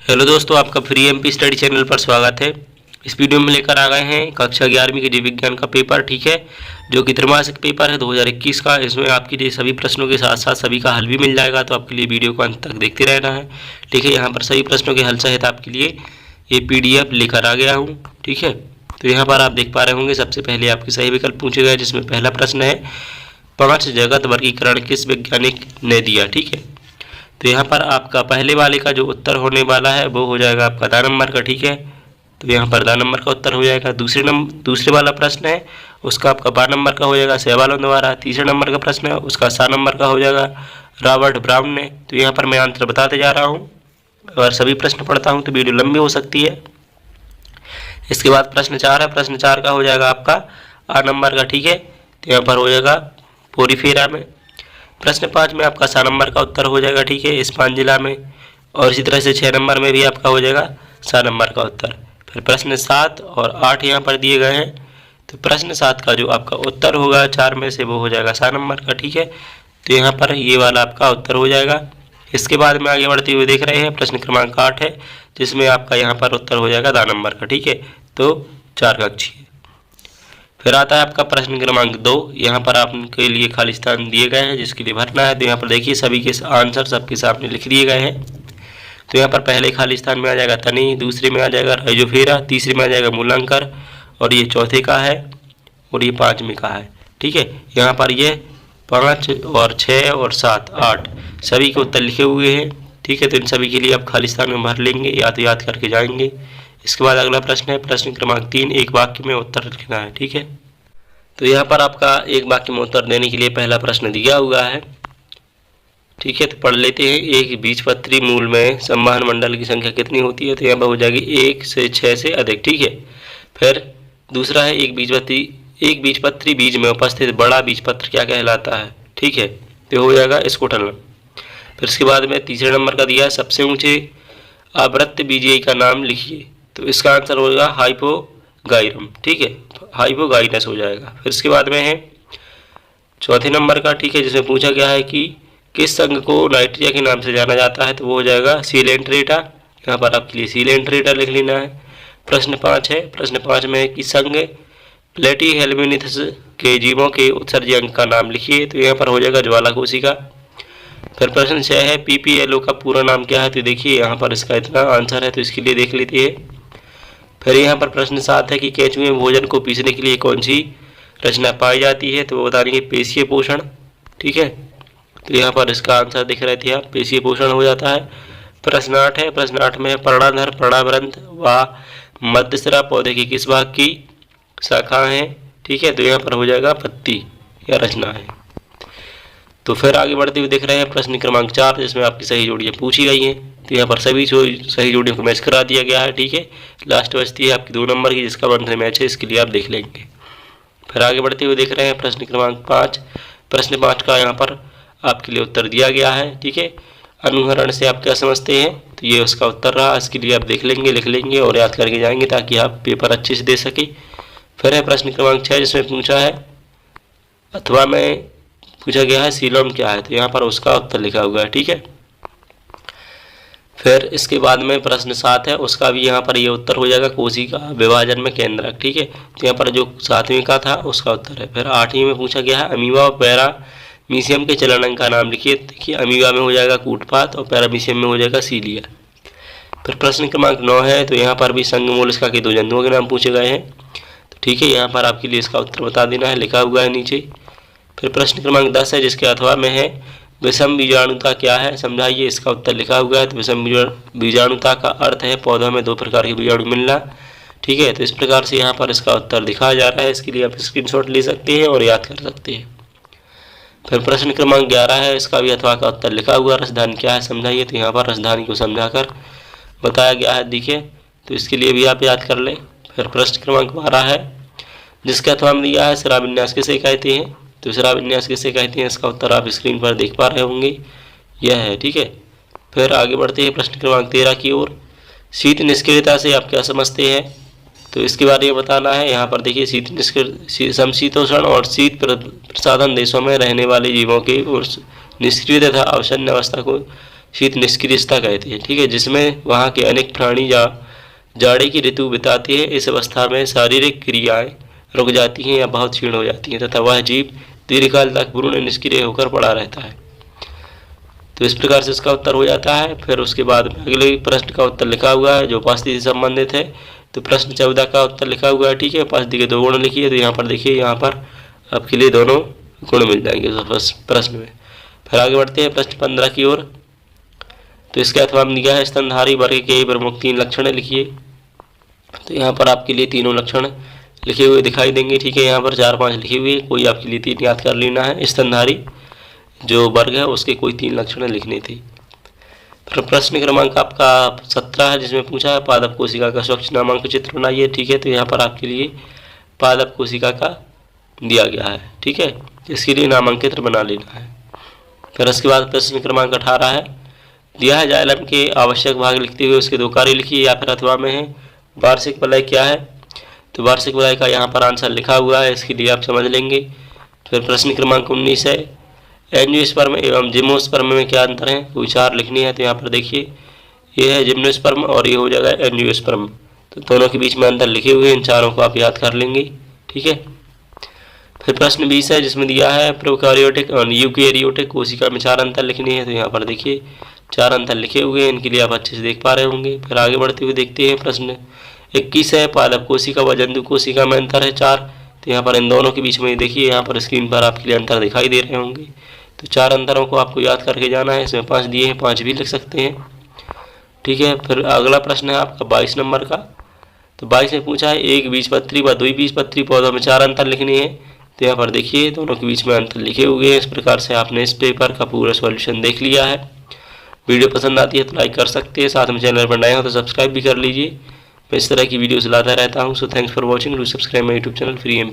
Hello दोस्तों, आपका free MP study channel पर स्वागत है। इस वीडियो में लेकर आ गए हैं कक्षा 11वीं के जीव विज्ञान का पेपर, ठीक है, जो कि त्रैमासिक पेपर है 2021 का। इसमें आपके लिए सभी प्रश्नों के साथ साथ सभी का हल भी मिल जाएगा, तो आपके लिए वीडियो को अंत तक देखते रहना है, ठीक है। यहाँ पर सभी प्रश्नों के हल सहित आपके लिए ये PDF लेकर आ गया हूँ, ठीक है। तो यहाँ पर आप देख पा रहे होंगे, सबसे पहले आपके सही विकल्प पूछे गए, जिसमें पहला प्रश्न है 5 जगत वर्गीकरण किस वैज्ञानिक ने दिया, ठीक है। तो यहाँ पर आपका पहले वाले का जो उत्तर होने वाला है वो हो जाएगा आपका दा नंबर का, ठीक है। तो यहाँ पर दा नंबर का उत्तर हो जाएगा। दूसरे वाला प्रश्न है उसका आपका बा नंबर का हो जाएगा सहवालों द्वारा। तीसरे नंबर का प्रश्न है उसका सा नंबर का हो जाएगा रॉबर्ट ब्राउन ने। तो यहाँ पर मैं आंसर बताते जा रहा हूँ, अगर सभी प्रश्न पढ़ता हूँ तो वीडियो लंबी हो सकती है। इसके बाद प्रश्न 4 है, प्रश्न 4 का हो जाएगा आपका आ नंबर का, ठीक है। तो यहाँ पर हो जाएगा पोरीफेरा में। प्रश्न 5 में आपका सा नंबर का उत्तर हो जाएगा, ठीक है, इस्पान जिला में। और इसी तरह से 6 नंबर में भी आपका हो जाएगा सा नंबर का उत्तर। फिर प्रश्न 7 और 8 यहाँ पर दिए गए हैं। तो प्रश्न 7 का जो आपका उत्तर होगा 4 में से वो हो जाएगा सा नंबर का, ठीक है। तो यहाँ पर ये वाला आपका उत्तर हो जाएगा। इसके बाद में आगे बढ़ते हुए देख रहे हैं प्रश्न क्रमांक 8 है, जिसमें आपका यहाँ पर उत्तर हो जाएगा दा नंबर का, ठीक है। तो 4 कक्षीय। फिर आता है आपका प्रश्न क्रमांक 2। यहाँ पर आपके लिए खाली स्थान दिए गए हैं जिसके लिए भरना है। तो यहाँ पर देखिए सभी के आंसर सबके सामने लिख दिए गए हैं। तो यहाँ पर पहले खाली स्थान में आ जाएगा तनी, दूसरे में आ जाएगा राइजोफेरा, तीसरे में आ जाएगा मूलांकर, और ये चौथे का है, और ये 5वें का है, ठीक है। यहाँ पर ये 5 और 6 और 7 8 सभी के उत्तर लिखे हुए हैं, ठीक है। तो इन सभी के लिए आप खाली स्थान में भर लेंगे या तो याद करके जाएंगे। इसके बाद अगला प्रश्न है प्रश्न क्रमांक 3, एक वाक्य में उत्तर लिखना है, ठीक है। तो यहाँ पर आपका एक वाक्य में उत्तर देने के लिए पहला प्रश्न दिया हुआ है, ठीक है। तो पढ़ लेते हैं। एक बीजपत्री मूल में संवहन मंडल की संख्या कितनी होती है? तो यहाँ पर हो जाएगी 1 से 6 से अधिक, ठीक है। फिर दूसरा है एक बीजपत्री बीज में उपस्थित बड़ा बीजपत्र क्या कहलाता है, ठीक है। तो हो जाएगा स्कोटल। फिर उसके बाद में तीसरे नंबर का दिया है सबसे ऊंचे आवृत्त बीजीय का नाम लिखिए। तो इसका आंसर होगा हाइपोगाइरम, ठीक है, हाइपोगाइनस हो जाएगा। फिर इसके बाद में है चौथे नंबर का, ठीक है, जिसमें पूछा गया है कि किस संघ को नाइट्रिया के नाम से जाना जाता है? तो वो हो जाएगा सीलेंट्रेटा। यहाँ पर आपके लिए सीलेंट्रेटा लिख लेना है। प्रश्न 5 है, प्रश्न 5 में है कि संघ प्लेटीहेल्मिन्थस के जीवों के उत्सर्जी अंग का नाम लिखिए। तो यहाँ पर हो जाएगा ज्वालाकोशिका। फिर प्रश्न 6 है PPLO का पूरा नाम क्या है? तो देखिए यहाँ पर इसका इतना आंसर है, तो इसके लिए देख लेते हैं। फिर यहाँ पर प्रश्न 7 है कि केंचुए में भोजन को पीसने के लिए कौन सी रचना पाई जाती है? तो वो बता देंगे पेशीय पोषण, ठीक है। तो यहाँ पर इसका आंसर दिख रहे थे आप, पेशीय पोषण हो जाता है। प्रश्न 8 है, प्रश्न 8 में पर्णाधर पर्णावृंत व मध्यसिरा पौधे की किस भाग की शाखा है, ठीक है। तो यहाँ पर हो जाएगा पत्ती या रचना है। तो फिर आगे बढ़ते हुए देख रहे हैं प्रश्न क्रमांक 4, जिसमें आपकी सही जोड़ियाँ पूछी गई हैं। तो यहाँ पर सभी सही जोड़ियों को मैच करा दिया गया है, ठीक है। लास्ट बचती है आपकी 2 नंबर की, जिसका मंथली मैच है, इसके लिए आप देख लेंगे। फिर आगे बढ़ते हुए देख रहे हैं प्रश्न क्रमांक 5। प्रश्न 5 का यहाँ पर आपके लिए उत्तर दिया गया है, ठीक है। अनुहरण से आप क्या समझते हैं? तो ये उसका उत्तर रहा। इसके लिए आप देख लेंगे, लिख लेंगे और याद करके जाएंगे, ताकि आप पेपर अच्छे से दे सकें। फिर है प्रश्न क्रमांक 6, जिसमें पूछा है अथवा में पूछा गया है सीलोम क्या है? तो यहाँ पर उसका उत्तर लिखा हुआ है, ठीक है। फिर इसके बाद में प्रश्न 7 है, उसका भी यहाँ पर ये उत्तर हो जाएगा कोशिका विभाजन में केंद्रक, ठीक है। तो यहाँ पर जो 7वें का था उसका उत्तर है। फिर 8वीं में पूछा गया है अमीबा और पैरामीशियम के चलन अंग का नाम लिखिए। देखिए अमीबा में हो जाएगा कूटपात और पैरामीशियम में हो जाएगा सीलिया। फिर प्रश्न क्रमांक 9 है, तो यहाँ पर भी संघ मोलस्का के 2 जंतुओं के नाम पूछे गए हैं, तो ठीक है। यहाँ पर आपके लिए इसका उत्तर बता देना है, लिखा हुआ है नीचे। फिर प्रश्न क्रमांक 10 है, जिसके अथवा में है विषम बीजाणुता क्या है, समझाइए। इसका उत्तर लिखा हुआ है। तो विषम बीजाणुता का अर्थ है पौधों में 2 प्रकार के बीजाणु मिलना, ठीक है। तो इस प्रकार से यहाँ पर इसका उत्तर दिखाया जा रहा है। इसके लिए आप स्क्रीनशॉट ले सकते हैं और याद कर सकते हैं। फिर प्रश्न क्रमांक 11 है, इसका भी अथवा का उत्तर लिखा हुआ है। रसधानी क्या है, समझाइए। तो यहाँ पर रसधानी को समझाकर बताया गया है, देखिए। तो इसके लिए भी आप याद कर लें। फिर प्रश्न क्रमांक 12 है, जिसके अथवा में दिया है शिराविन्यास किसे कहते हैं? तो शिराविन्यास किसे कहते हैं? इसका उत्तर आप स्क्रीन पर देख पा रहे होंगे, यह है, ठीक है। फिर आगे बढ़ते हैं प्रश्न क्रमांक 13 की ओर। शीत निष्क्रियता से आप क्या समझते हैं? तो इसके बारे में बताना है। यहाँ पर देखिए समशीतोष्ण और शीत प्रसाधन देशों में रहने वाले जीवों के निष्क्रिय तथा अवसन्न अवस्था को शीत निष्क्रियता कहते हैं, ठीक है, जिसमें वहाँ के अनेक प्राणी या जाड़े की ऋतु बिताते हैं। इस अवस्था में शारीरिक क्रियाएं रुक जाती हैं या बहुत क्षीण हो जाती हैं तथा वह जीव दीर्घकाल तक पूर्ण निष्क्रिय होकर पड़ा रहता है। तो इस प्रकार से इसका उत्तर हो जाता है। फिर उसके बाद अगले प्रश्न का उत्तर लिखा हुआ है जो उपस्थिति से संबंधित है। तो प्रश्न 14 का उत्तर लिखा हुआ है, ठीक है। उपस्थिति के 2 गुण लिखिए। तो यहाँ पर देखिए, यहाँ पर आपके लिए दोनों गुण मिल जाएंगे प्रश्न में। फिर आगे बढ़ते हैं प्रश्न 15 की ओर। तो इसके अथवा में दिया है स्तनधारी वर्ग के प्रमुख 3 लक्षण लिखिए। तो यहाँ पर आपके लिए तीनों लक्षण लिखे हुए दिखाई देंगे, ठीक है। यहाँ पर 4-5 लिखे हुए, कोई आपके लिए 3 याद कर लेना है। स्तनधारी जो वर्ग है उसके कोई 3 लक्षण लिखने थे। फिर प्रश्न क्रमांक आपका 17 है, जिसमें पूछा है पादप कोशिका का स्वच्छ नामांक चित्र बनाइए, ठीक है। तो यहाँ पर आपके लिए पादप कोशिका का दिया गया है, ठीक है। इसके लिए नामांकित बना लेना है। फिर उसके बाद प्रश्न क्रमांक 18 है, दिया है जाइलम के आवश्यक भाग लिखते हुए उसके 2 कार्य लिखिए या फिर अथवा में है वार्षिक वलय क्या है। तो वार्षिक वलय का यहाँ पर आंसर लिखा हुआ है, इसके लिए आप समझ लेंगे। फिर प्रश्न क्रमांक 19 है, एंजियोस्पर्म एवं जिम्नोस्पर्म में क्या अंतर है। कोई 4 लिखनी है। तो यहाँ पर देखिए, ये है जिम्नोस्पर्म और ये हो जाएगा एंजियोस्पर्म। तो दोनों के बीच में अंतर लिखे हुए हैं, इन चारों को आप याद कर लेंगे, ठीक है। फिर प्रश्न 20 है, जिसमें दिया है प्रोकैरियोटिक और यूकैरियोटिक कोशिका में 4 अंतर लिखनी है। तो यहाँ पर देखिए 4 अंतर लिखे हुए हैं, इनके लिए आप अच्छे से देख पा रहे होंगे। फिर आगे बढ़ते हुए देखते हैं प्रश्न 21 है, पादप कोशिका व जंतु कोशिका में अंतर है 4। तो यहाँ पर इन दोनों के बीच में देखिए, यहाँ पर स्क्रीन पर आपके लिए अंतर दिखाई दे रहे होंगे। तो 4 अंतरों को आपको याद करके जाना है। इसमें 5 दिए हैं, 5 भी लिख सकते हैं, ठीक है। फिर अगला प्रश्न है आपका 22 नंबर का। तो 22 में पूछा है एक बीजपत्री व द्विबीजपत्री पौधों में 4 अंतर लिखने हैं। तो यहाँ पर देखिए दोनों के बीच में अंतर लिखे हुए हैं। इस प्रकार से आपने इस पेपर का पूरा सॉल्यूशन देख लिया है। वीडियो पसंद आती है तो लाइक कर सकते हैं, साथ में चैनल पर नए हो तो सब्सक्राइब भी कर लीजिए। मैं इस तरह की वीडियोस लाता रहता हूँ। So thanks for watching, do subscribe my YouTube channel free M.